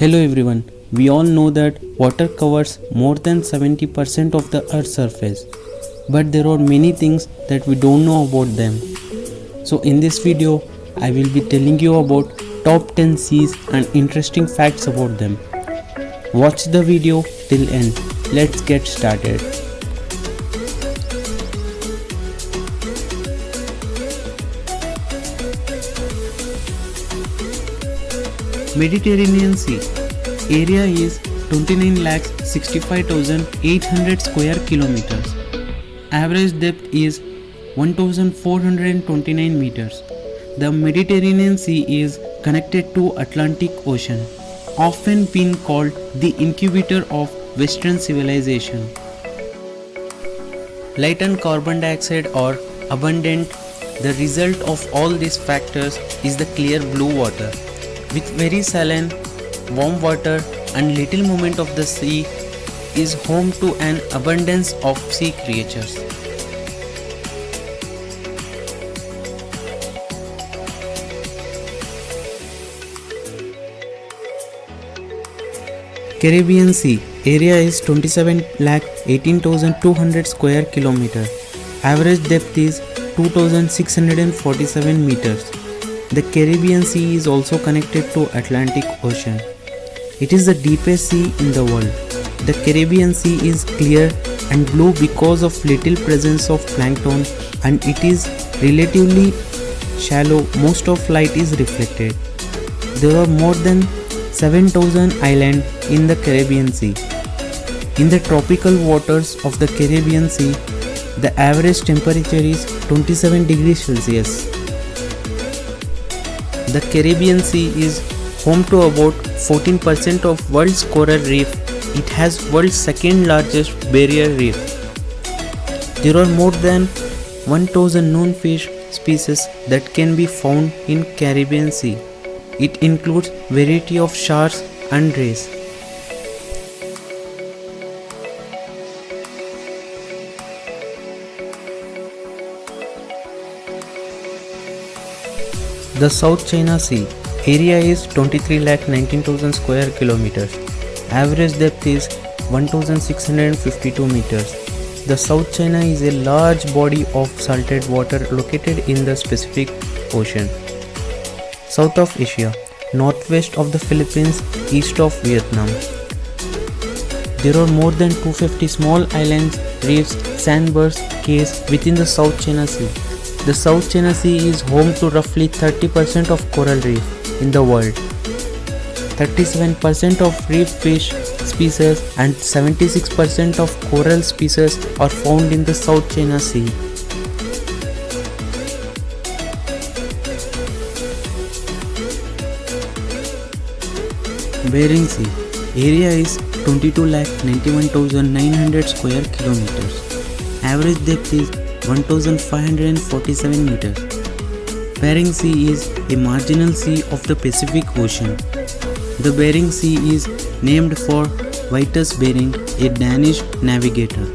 Hello everyone. We all know that water covers more than 70% of the earth's surface. But there are many things that we don't know about them. So in this video, I will be telling you about top 10 seas and interesting facts about them. Watch the video till end. Let's get started. Mediterranean Sea. Area is 29,65,800 square kilometers. Average depth is 1,429 meters. The Mediterranean Sea is connected to Atlantic Ocean, often been called the incubator of Western civilization. Light and carbon dioxide are abundant. The result of all these factors is the clear blue water. With very saline, warm water and little movement of the sea is home to an abundance of sea creatures. Caribbean Sea. Area is 27,18,200 square kilometer. Average depth is 2,647 meters. The Caribbean Sea is also connected to Atlantic Ocean. It is the deepest sea in the world. The Caribbean Sea is clear and blue because of little presence of plankton, and it is relatively shallow. Most of light is reflected. There are more than 7,000 islands in the Caribbean Sea. In the tropical waters of the Caribbean Sea, the average temperature is 27 degrees Celsius. The Caribbean Sea is home to about 14% of world's coral reef. It has world's second largest barrier reef. There are more than 1,000 known fish species that can be found in Caribbean Sea. It includes variety of sharks and rays. The South China Sea. Area is 23,19,000 square kilometers. Average depth is 1,652 meters. The South China is a large body of salted water located in the Pacific Ocean. South of Asia. Northwest of the Philippines, east of Vietnam. There are more than 250 small islands, reefs, sandbars, cays within the South China Sea. The South China Sea is home to roughly 30% of coral reef in the world. 37% of reef fish species and 76% of coral species are found in the South China Sea. Bering Sea. Area is 22,91,900 square kilometers. Average depth is 1,547 meters. Bering Sea is a marginal sea of the Pacific Ocean. The Bering Sea is named for Vitus Bering, a Danish navigator.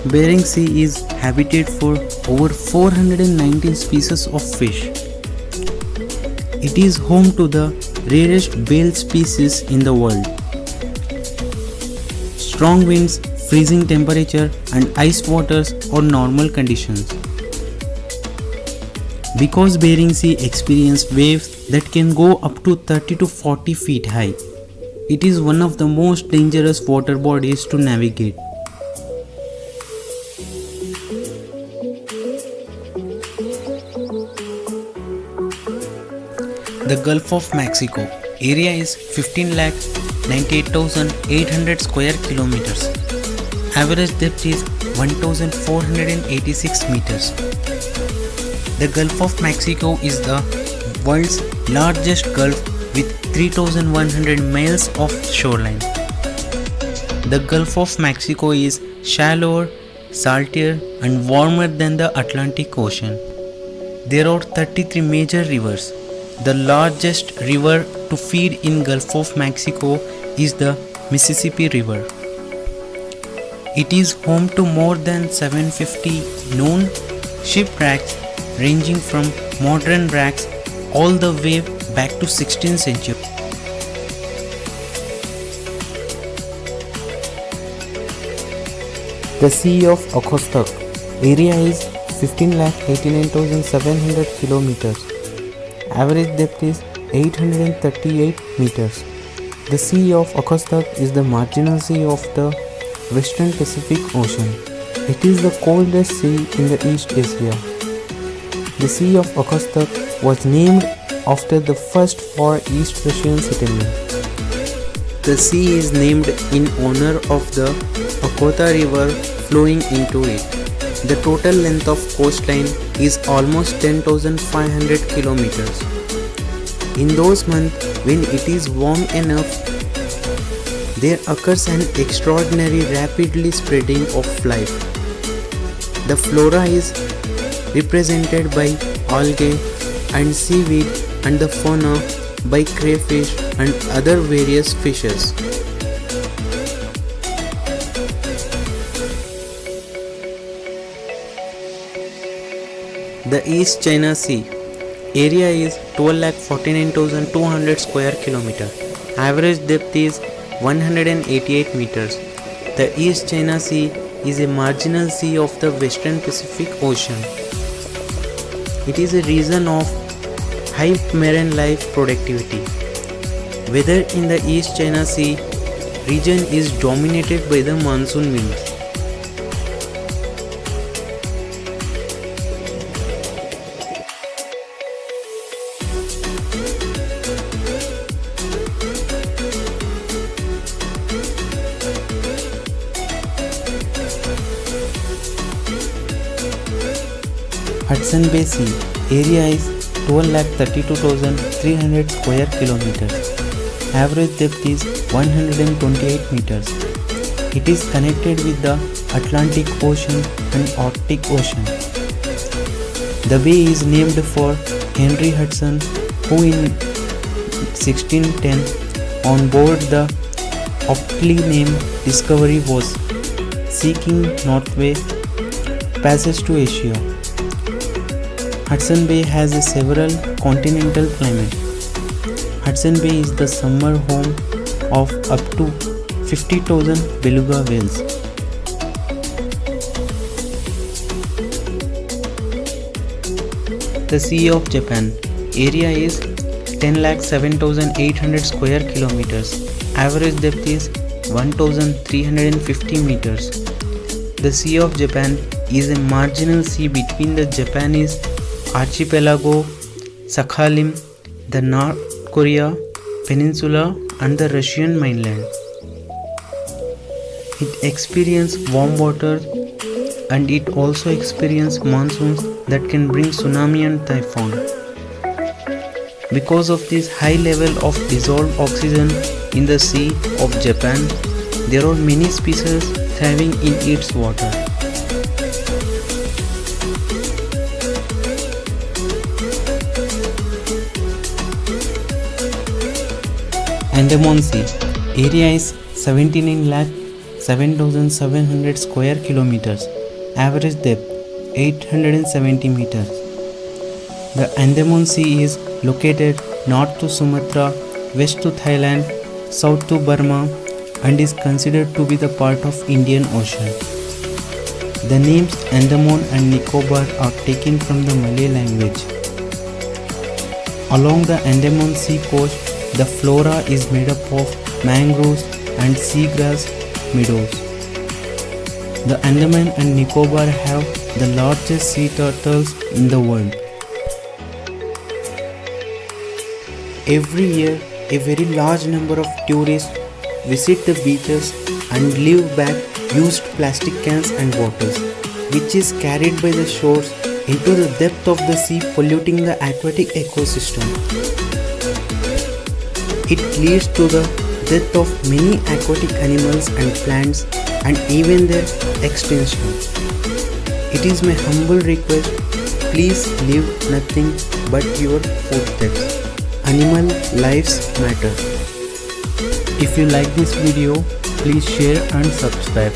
Bering Sea is habitat for over 419 species of fish. It is home to the rarest whale species in the world. Strong winds, freezing temperature and ice waters are normal conditions. Because Bering Sea experiences waves that can go up to 30 to 40 feet high, it is one of the most dangerous water bodies to navigate. The Gulf of Mexico. Area is 15,98,800 square kilometers. Average depth is 1,486 meters. The Gulf of Mexico is the world's largest gulf with 3,100 miles of shoreline. The Gulf of Mexico is shallower, saltier and warmer than the Atlantic Ocean. There are 33 major rivers. The largest river to feed in Gulf of Mexico is the Mississippi River. It is home to more than 750 known shipwrecks ranging from modern wrecks all the way back to 16th century. The Sea of Okhotsk area is 15,89,700 kilometers. Average depth is 838 meters. The Sea of Okhotsk is the marginal sea of the Western Pacific Ocean. It is the coldest sea in the East Asia. The Sea of Okhotsk was named after the first Far East Russian settlement. The sea is named in honor of the Okhotsk River flowing into it. The total length of coastline is almost 10,500 kilometers. In those months when it is warm enough, there occurs an extraordinary rapidly spreading of life. The flora is represented by algae and seaweed, and the fauna by crayfish and other various fishes. The East China Sea area is 12,49,200 square kilometer. Average depth is 188 meters. The East China Sea is a marginal sea of the Western Pacific Ocean. It is a region of high marine life productivity. Weather in the East China Sea region is dominated by the monsoon winds. Hudson Bay Sea area is 12,32,300 square kilometers. Average depth is 128 meters. It is connected with the Atlantic Ocean and Arctic Ocean. The bay is named for Henry Hudson, who in 1610 on board the aptly named Discovery was seeking northway passage to Asia. Hudson Bay has several continental climates. Hudson Bay is the summer home of up to 50,000 beluga whales. The Sea of Japan area is 10,07,800 square kilometers. Average depth is 1,350 meters. The Sea of Japan is a marginal sea between the Japanese archipelago, Sakhalin, the North Korea peninsula and the Russian mainland. It experiences warm water and it also experiences monsoons that can bring tsunami and typhoon. Because of this high level of dissolved oxygen in the Sea of Japan, there are many species thriving in its water. Andaman Sea area is 79,07,700 square kilometers. Average depth 870 meters. The Andaman Sea is located north to Sumatra, west to Thailand, south to Burma, and is considered to be the part of Indian Ocean. The names Andaman and Nicobar are taken from the Malay language. Along the Andaman Sea coast, the flora is made up of mangroves and seagrass meadows. The Andaman and Nicobar have the largest sea turtles in the world. Every year, a very large number of tourists visit the beaches and leave back used plastic cans and bottles, which is carried by the shores into the depth of the sea, polluting the aquatic ecosystem. It leads to the death of many aquatic animals and plants and even their extinction. It is my humble request, please leave nothing but your footsteps. Animal lives matter. If you like this video, please share and subscribe.